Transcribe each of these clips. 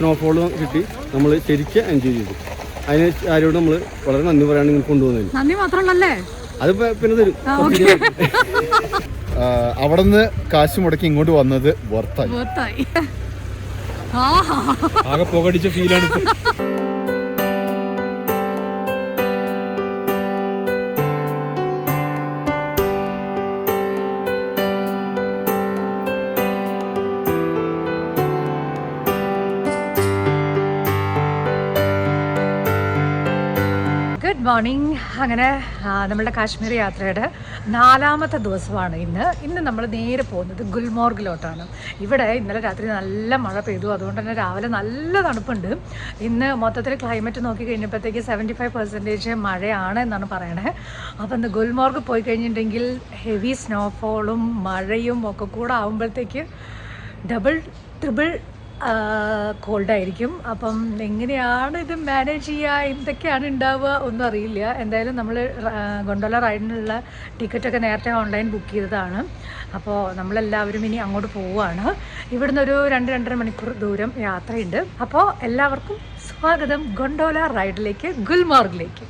Snowfall കിട്ടി. നമ്മൾ ശരിക്കും എൻജോയ് ചെയ്തു. അതിന് ആരോട് നമ്മൾ വളരെ നന്ദി പറയാൻ നിങ്ങൾ കൊണ്ടുപോകുന്നതിന്. നന്ദി മാത്രമല്ലേ, അത് പിന്നെ തരും. അവിടെ നിന്ന് കാശ് മുടക്കി ഇങ്ങോട്ട് വന്നത് വർത്തായി. ആകെ പുകടിച്ച ഫീലാണ്. Good morning. അങ്ങനെ നമ്മളുടെ കാശ്മീർ യാത്രയുടെ 4ാമത്തെ ദിവസമാണ് ഇന്ന് നമ്മൾ നേരെ പോകുന്നത് ഗുൽമോർഗിലോട്ടാണ്. ഇവിടെ ഇന്നലെ രാത്രി നല്ല മഴ പെയ്തു, അതുകൊണ്ട് തന്നെ രാവിലെ നല്ല തണുപ്പുണ്ട്. ഇന്ന് മൊത്തത്തിൽ ക്ലൈമറ്റ് നോക്കി കഴിഞ്ഞപ്പോഴത്തേക്ക് 75% മഴയാണ് എന്നാണ് പറയണേ. അപ്പോൾ ഇന്ന് ഗുൽമോർഗ് പോയി കഴിഞ്ഞിട്ടുണ്ടെങ്കിൽ ഹെവി സ്നോഫോളും മഴയും ഒക്കെ കൂടെ ആകുമ്പോഴത്തേക്ക് ഡബിൾ ട്രിപ്പിൾ കോൾഡായിരിക്കും. അപ്പം എങ്ങനെയാണ് ഇത് മാനേജ് ചെയ്യുക, എന്തൊക്കെയാണ് ഉണ്ടാവുക ഒന്നും അറിയില്ല. എന്തായാലും നമ്മൾ ഗൊണ്ടോല റൈഡിനുള്ള ടിക്കറ്റൊക്കെ നേരത്തെ ഓൺലൈൻ ബുക്ക് ചെയ്തതാണ്. അപ്പോൾ നമ്മളെല്ലാവരും ഇനി അങ്ങോട്ട് പോവുകയാണ്. ഇവിടുന്ന് ഒരു 2-2.5 മണിക്കൂർ ദൂരം യാത്രയുണ്ട്. അപ്പോൾ എല്ലാവർക്കും സ്വാഗതം ഗൊണ്ടോല റൈഡിലേക്ക്, ഗുൽമോർഗിലേക്ക്.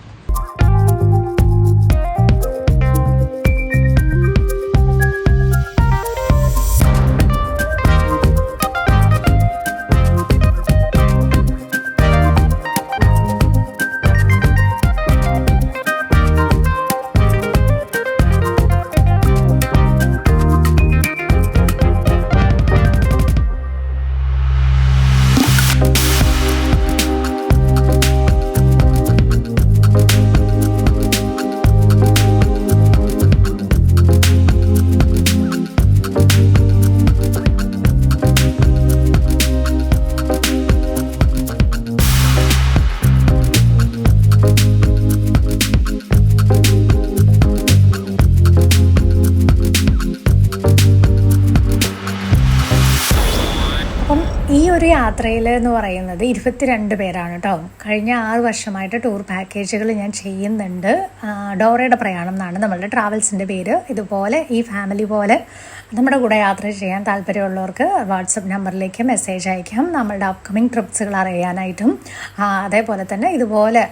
ഈ ഒരു യാത്രയിൽ എന്ന് പറയുന്നത് 22 പേരാണ് കേട്ടോ. കഴിഞ്ഞ 6 വർഷമായിട്ട് ടൂർ പാക്കേജുകൾ ഞാൻ ചെയ്യുന്നുണ്ട്. ഡോറയുടെ പ്രയാണം എന്നാണ് നമ്മളുടെ ട്രാവൽസിൻ്റെ പേര്. ഇതുപോലെ ഈ ഫാമിലി പോലെ നമ്മുടെ കൂടെ യാത്ര ചെയ്യാൻ താല്പര്യമുള്ളവർക്ക് വാട്സപ്പ് നമ്പറിലേക്ക് മെസ്സേജ് അയക്കാം, നമ്മളുടെ അപ്കമിങ് ട്രിപ്സുകൾ അറിയാനായിട്ടും. അതേപോലെ തന്നെ ഇതുപോലെ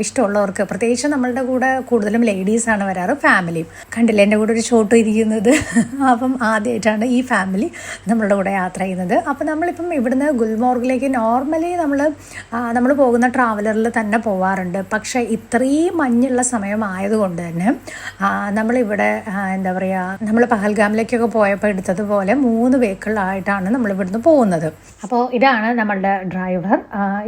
ഇഷ്ടമുള്ളവർക്ക്, പ്രത്യേകിച്ച് നമ്മളുടെ കൂടെ കൂടുതലും ലേഡീസാണ് വരാറ്, ഫാമിലിയും. കണ്ടില്ലേ എൻ്റെ കൂടെ ഒരു ചോട്ടു ഇരിക്കുന്നത്. അപ്പം ആദ്യമായിട്ടാണ് ഈ ഫാമിലി നമ്മളുടെ കൂടെ യാത്ര ചെയ്യുന്നത്. അപ്പം നമ്മളിപ്പം ഇവിടുന്ന് ഗുൽമോർഗിലേക്ക് നോർമലി നമ്മൾ പോകുന്ന ട്രാവലറിൽ തന്നെ പോവാറുണ്ട്. പക്ഷേ ഇത്രയും മഞ്ഞുള്ള സമയമായതുകൊണ്ട് തന്നെ നമ്മളിവിടെ എന്താ പറയുക, നമ്മൾ പഹൽഗാമിലേക്കൊക്കെ പോയപ്പോൾ എടുത്തതുപോലെ 3 വെഹിക്കിളായിട്ടാണ് നമ്മളിവിടുന്ന് പോകുന്നത്. അപ്പോൾ ഇതാണ് നമ്മളുടെ ഡ്രൈവർ.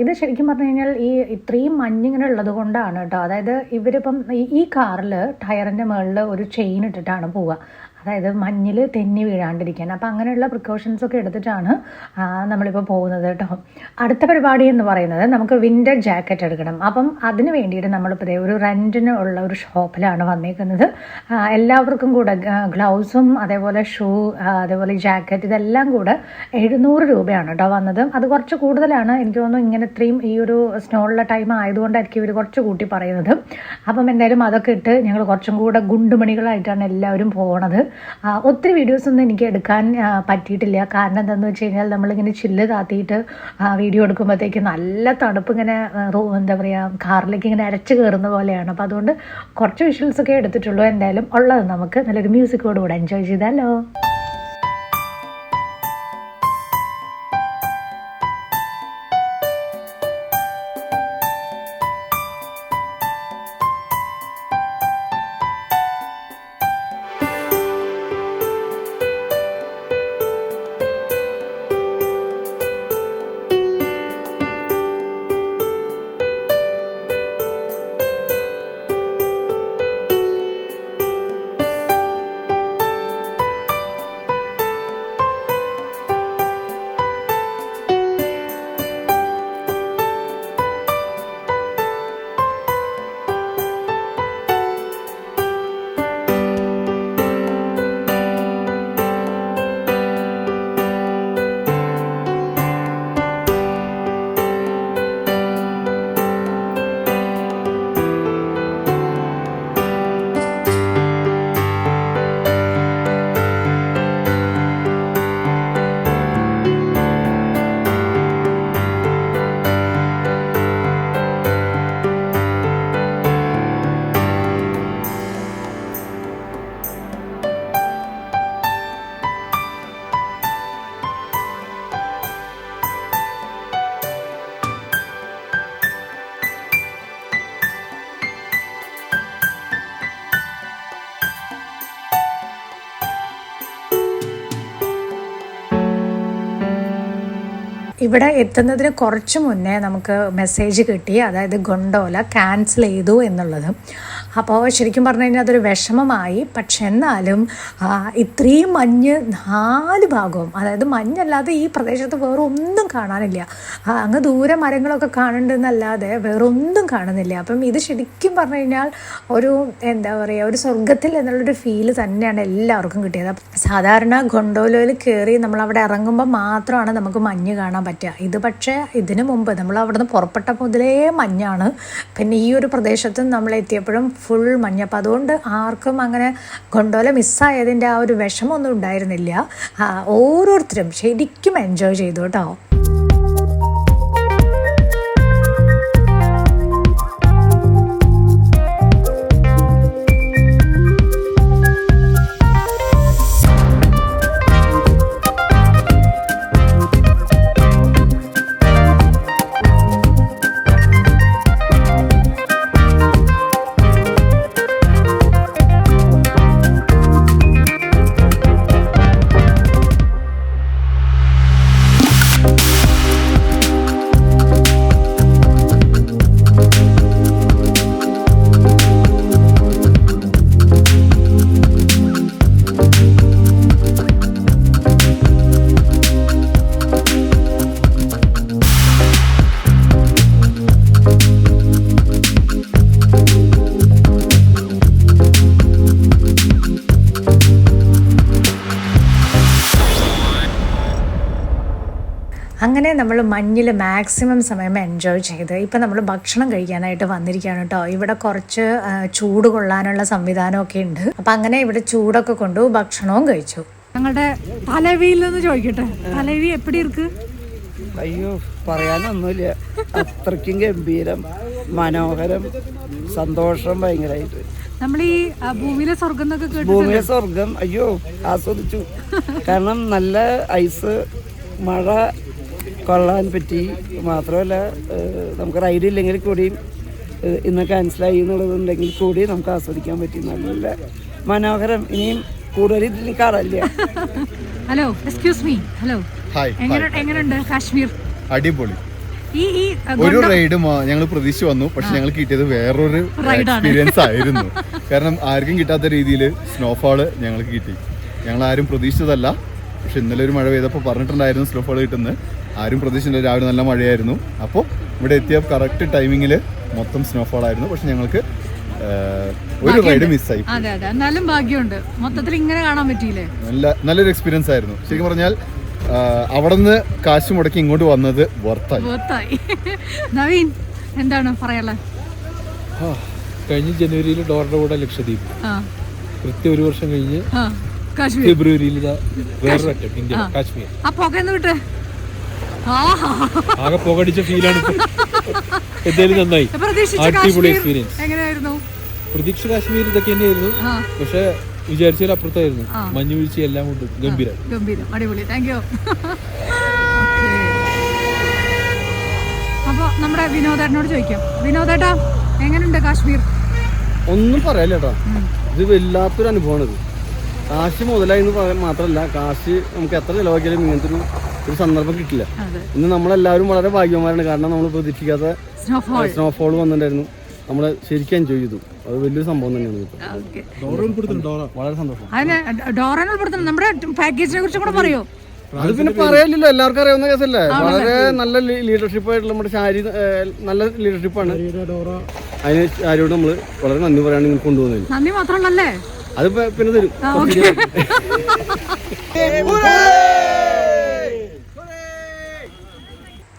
ഇത് ശരിക്കും പറഞ്ഞു കഴിഞ്ഞാൽ ഈ ഇത്രയും മഞ്ഞിങ്ങനെ ഉള്ളത് കൊണ്ടാണ് കേട്ടോ. അതായത് ഇവരിപ്പം ഈ കാറിൽ ടയറിൻ്റെ മുകളിൽ ഒരു ചെയിൻ ഇട്ടിട്ടാണ് പോവുക, അതായത് മഞ്ഞിൽ തെന്നി വീഴാണ്ടിരിക്കാൻ. അപ്പോൾ അങ്ങനെയുള്ള പ്രിക്കോഷൻസൊക്കെ എടുത്തിട്ടാണ് നമ്മളിപ്പോൾ പോകുന്നത് കേട്ടോ. അടുത്ത പരിപാടി എന്ന് പറയുന്നത് നമുക്ക് വിൻ്റർ ജാക്കറ്റ് എടുക്കണം. അപ്പം അതിന് വേണ്ടിയിട്ട് നമ്മളിപ്പോൾ ഒരു റെൻറ്റിന് ഉള്ള ഒരു ഷോപ്പിലാണ് വന്നേക്കുന്നത്. എല്ലാവർക്കും കൂടെ ഗ്ലൗസും അതേപോലെ ഷൂ അതേപോലെ ജാക്കറ്റ് ഇതെല്ലാം കൂടെ 700 രൂപയാണ് കേട്ടോ വന്നത്. അത് കുറച്ച് കൂടുതലാണ് എനിക്ക് തോന്നുന്നു. ഇങ്ങനെ ഇത്രയും ഈ ഒരു സ്നോയുള്ള ടൈം ആയതുകൊണ്ടായിരിക്കും ഇവർ കുറച്ച് കൂട്ടി പറയുന്നത്. അപ്പം എന്തായാലും അതൊക്കെ ഇട്ട് ഞങ്ങൾ കുറച്ചും കൂടെ ഗുണ്ടുമണികളായിട്ടാണ് എല്ലാവരും പോകണത്. ഒത്തിരി വീഡിയോസൊന്നും എനിക്ക് എടുക്കാൻ പറ്റിയിട്ടില്ല. കാരണം എന്താണെന്ന് വെച്ച് കഴിഞ്ഞാൽ നമ്മളിങ്ങനെ ചില്ല് താത്തിയിട്ട് വീഡിയോ എടുക്കുമ്പോഴത്തേക്ക് നല്ല തണുപ്പ് ഇങ്ങനെ എന്താ പറയുക കാറിലേക്ക് ഇങ്ങനെ അരച്ച് കയറുന്ന പോലെയാണ്. അപ്പോൾ അതുകൊണ്ട് കുറച്ച് വിഷ്വൽസൊക്കെ എടുത്തിട്ടുള്ളൂ. എന്തായാലും ഉള്ളത് നമുക്ക് നല്ലൊരു മ്യൂസിക്കോടുകൂടെ എൻജോയ് ചെയ്താലോ. ഇവിടെ എത്തുന്നതിന് കുറച്ച് മുന്നേ നമുക്ക് മെസ്സേജ് കിട്ടി, അതായത് ഗൊണ്ടോല ക്യാൻസൽ ചെയ്തു എന്നുള്ളത്. അപ്പോൾ ശരിക്കും പറഞ്ഞു കഴിഞ്ഞാൽ അതൊരു വിഷമമായി. പക്ഷെ എന്നാലും ഇത്രയും മഞ്ഞ് 4 ഭാഗവും, അതായത് മഞ്ഞല്ലാതെ ഈ പ്രദേശത്ത് വേറെ ഒന്നും കാണാനില്ല. അങ്ങ് ദൂരെ മരങ്ങളൊക്കെ കാണുന്നുണ്ടെന്നല്ലാതെ വേറെ ഒന്നും കാണുന്നില്ല. അപ്പം ഇത് ശരിക്കും പറഞ്ഞു കഴിഞ്ഞാൽ ഒരു എന്താ പറയുക, ഒരു സ്വർഗത്തിൽ എന്നുള്ളൊരു ഫീല് തന്നെയാണ് എല്ലാവർക്കും കിട്ടിയത്. സാധാരണ ഗൊണ്ടോലയിൽ കയറി നമ്മളവിടെ ഇറങ്ങുമ്പോൾ മാത്രമാണ് നമുക്ക് മഞ്ഞ് കാണാൻ പറ്റുക. ഇത് പക്ഷേ ഇതിനു മുമ്പ് നമ്മൾ അവിടെ നിന്ന് പുറപ്പെട്ട മുതലേ മഞ്ഞാണ്. പിന്നെ ഈ ഒരു പ്രദേശത്തും നമ്മൾ എത്തിയപ്പോഴും ഫുൾ മഞ്ഞ്. അപ്പം അതുകൊണ്ട് ആർക്കും അങ്ങനെ ഗൊണ്ടോല മിസ്സായതിൻ്റെ ആ ഒരു വിഷമമൊന്നും ഉണ്ടായിരുന്നില്ല. ഓരോരുത്തരും ശരിക്കും എൻജോയ് ചെയ്തു കേട്ടോ. അങ്ങനെ നമ്മൾ മഞ്ഞിൽ മാക്സിമം സമയം എൻജോയ് ചെയ്ത് ഇപ്പം നമ്മൾ ഭക്ഷണം കഴിക്കാനായിട്ട് വന്നിരിക്കുകയാണ് കേട്ടോ. ഇവിടെ കുറച്ച് ചൂട് കൊള്ളാനുള്ള സംവിധാനമൊക്കെ ഉണ്ട്. അപ്പം അങ്ങനെ ഇവിടെ ചൂടൊക്കെ കൊണ്ടു ഭക്ഷണവും കഴിച്ചു. ഞങ്ങളുടെ തലവിയിൽ നിന്ന് ചോദിക്കട്ടെ, തലവി എപ്പിടി ഇருக்கு? അയ്യോ, പറയാനൊന്നുമില്ല. അത്രയ്ക്കും ഗംഭീരം, മനോഹരം, സന്തോഷം ഭയങ്കരമായിട്ട്. നമ്മൾ ഈ ഭൂമിയിലെ സ്വർഗം എന്നൊക്കെ കേട്ടു. ഭൂമിയിലെ സ്വർഗം അയ്യോ ആസ്വദിച്ചു. കാരണം നല്ല ഐസ്, മഴ കൊള്ളാൻ പറ്റി. മാത്രമല്ല നമുക്ക് റൈഡ് ഇല്ലെങ്കിൽ കൂടിയും ഇന്ന് ക്യാൻസലായി എന്നുള്ളതുണ്ടെങ്കിൽ കൂടി നമുക്ക് ആസ്വദിക്കാൻ പറ്റി. നല്ല മനോഹരം. ഇനിയും കൂടുതൽ ഇതിൽ കാണാനില്ല. Hello, excuse me. ഹലോ, എങ്ങനെയുണ്ട് കാശ്മീർ? അടിപൊളി. ഈ ഒരു റൈഡ് ഞങ്ങൾ പ്രതീക്ഷിച്ച് വന്നു, പക്ഷെ ഞങ്ങൾ കിട്ടിയത് വേറൊരു എക്സ്പീരിയൻസ് ആയിരുന്നു. കാരണം ആർക്കും കിട്ടാത്ത രീതിയിൽ സ്നോഫാള് ഞങ്ങൾക്ക് കിട്ടി. ഞങ്ങൾ ആരും പ്രതീക്ഷിച്ചതല്ല. പക്ഷെ ഇന്നലെ ഒരു മഴ പെയ്തപ്പോൾ പറഞ്ഞിട്ടുണ്ടായിരുന്നു സ്നോഫാൾ കിട്ടുന്നത്. ആരും പ്രതീക്ഷിച്ചില്ല. രാവിലെ നല്ല മഴയായിരുന്നു. അപ്പോൾ ഇവിടെ എത്തിയ കറക്റ്റ് ടൈമിങ്ങിൽ മൊത്തം സ്നോഫാൾ ആയിരുന്നു. പക്ഷെ ഞങ്ങൾക്ക് ഒരു റൈഡ് മിസ്സായി. അതെ അതെ, എന്നാലും ഭാഗ്യമുണ്ട്. മൊത്തത്തിൽ ഇങ്ങനെ കാണാൻ പറ്റിയില്ലേ? നല്ലൊരു എക്സ്പീരിയൻസ് ആയിരുന്നു. ശരിക്കും പറഞ്ഞാൽ അവിടെ നിന്ന് കാശ് മുടക്കി ഇങ്ങോട്ട് വന്നത് വർത്തായി. നവീൻ, എന്താണ് പറയാനുള്ളത്? കഴിഞ്ഞ ജനുവരിയിൽ ഡോറിന്റെ കൂടെ ലക്ഷദ്വീപ്, കൃത്യം 1 വർഷം കഴിഞ്ഞ് ഫെബ്രുവരിയിൽ വേറൊരു അറ്റം ഇന്ത്യ കാശ്മീർ. ആ പുകയെന്ന് വിട്ട് ആകെ പുകടിച്ച ഫീലാണ്. എന്തായാലും നന്നായി, അടിപൊളി എക്സ്പീരിയൻസ്. എങ്ങനെയായിരുന്നു? പ്രതീക്ഷ കാശ്മീർ ഇതൊക്കെ തന്നെയായിരുന്നു, പക്ഷെ വിചാരിച്ചാൽ അപ്പുറത്തായിരുന്നു. മഞ്ഞു വീഴ്ച എല്ലാം കൊണ്ടും ഗംഭീരം. അടിപൊളി, താങ്ക് യു. അപ്പൊ നമ്മുടെ വിനോദേട്ടനോട് ചോദിക്കാം. വിനോദേട്ടാ, എങ്ങനെയുണ്ട് കാശ്മീർ? ഒന്നും പറയാല്ലേട്ടാ, ഇത് വല്ലാത്തൊരു അനുഭവമാണ്. ഇത് കാശ് മുതലായി എന്ന് പറയാൻ മാത്രമല്ല, കാശ് നമുക്ക് എത്ര ചിലവാക്കിയാലും ഇങ്ങനത്തെ ഒരു സന്ദർഭം കിട്ടില്ല. ഇന്ന് നമ്മളെല്ലാവരും വളരെ ഭാഗ്യവാന്മാരാണ്. കാരണം നമ്മൾ പ്രതീക്ഷിക്കാത്ത സ്നോഫോൾ വന്നിട്ടുണ്ടായിരുന്നു. നമ്മൾ ശരിക്കും എൻജോയ് ചെയ്തു. അത് വലിയൊരു സംഭവം തന്നെയാണ്. വളരെ സന്തോഷം. നമ്മുടെ പാക്കേജിനെ കുറിച്ച് കൂടെ പറയോ? അത് പിന്നെ പറയാനില്ലല്ലോ, എല്ലാവർക്കും അറിയാവുന്ന കേസല്ലേ. വളരെ നല്ല ലീഡർഷിപ്പ് ആയിട്ടുള്ള നമ്മുടെ ശാരി നല്ല ലീഡർഷിപ്പാണ്. അതിന് ശാരിയോട് നമ്മൾ വളരെ നന്ദി പറയാൻ നിങ്ങൾ കൊണ്ടുപോകുന്നത്. നന്ദി മാത്രമല്ലേ, അത് പിന്നെ തരും.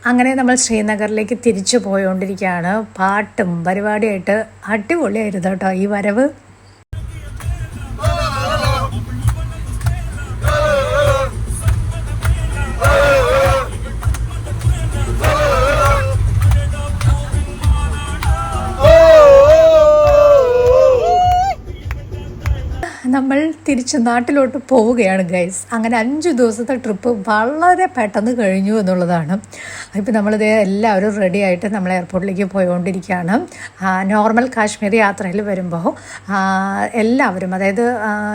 അങ്ങനെ നമ്മൾ ശ്രീനഗറിലേക്ക് തിരിച്ചു പോയോണ്ടിരിക്കുകയാണ്. പാട്ടും പരിപാടിയായിട്ട് അടിപൊളിയായിരുന്നു കേട്ടോ ഈ വരവ്. നമ്മൾ തിരിച്ച് നാട്ടിലോട്ട് പോവുകയാണ് ഗൈസ്. അങ്ങനെ 5 ദിവസത്തെ ട്രിപ്പ് വളരെ പെട്ടെന്ന് കഴിഞ്ഞു എന്നുള്ളതാണ്. ഇപ്പോൾ നമ്മളിത് എല്ലാവരും റെഡി ആയിട്ട് നമ്മൾ എയർപോർട്ടിലേക്ക് പോയിക്കൊണ്ടിരിക്കുകയാണ്. നോർമൽ കാശ്മീർ യാത്രയിൽ വരുമ്പോൾ എല്ലാവരും, അതായത്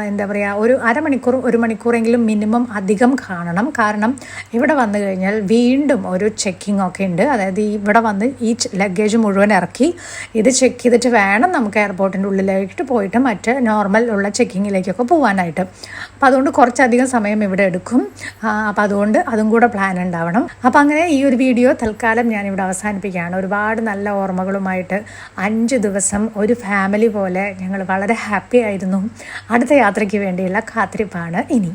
എന്താ പറയുക, ഒരു അരമണിക്കൂർ 1 മണിക്കൂറെങ്കിലും മിനിമം അധികം കാണണം. കാരണം ഇവിടെ വന്നു കഴിഞ്ഞാൽ വീണ്ടും ഒരു ചെക്കിംഗ് ഒക്കെ ഉണ്ട്. അതായത് ഇവിടെ വന്ന് ഈ ലഗേജ് മുഴുവൻ ഇറക്കി ഇത് ചെക്ക് ചെയ്തിട്ട് വേണം നമുക്ക് എയർപോർട്ടിൻ്റെ ഉള്ളിലേക്ക് പോയിട്ട് മറ്റ് നോർമൽ ഉള്ള ചെക്കിങ്ങിലേക്കൊക്കെ പോകാനായിട്ട്. അപ്പോൾ അതുകൊണ്ട് കുറച്ചധികം സമയം ഇവിടെ എടുക്കും. അപ്പോൾ അതുകൊണ്ട് അതും കൂടെ പ്ലാൻ ഉണ്ടാവണം. അപ്പോൾ അങ്ങനെ ഈ ഒരു വീഡിയോ തൽക്കാലം ഞാനിവിടെ അവസാനിപ്പിക്കുകയാണ്. ഒരുപാട് നല്ല ഓർമ്മകളുമായിട്ട് 5 ദിവസം ഒരു ഫാമിലി പോലെ ഞങ്ങൾ വളരെ ഹാപ്പി ആയിരുന്നു. അടുത്ത യാത്രയ്ക്ക് വേണ്ടിയുള്ള കാത്തിരിപ്പാണ് ഇനി.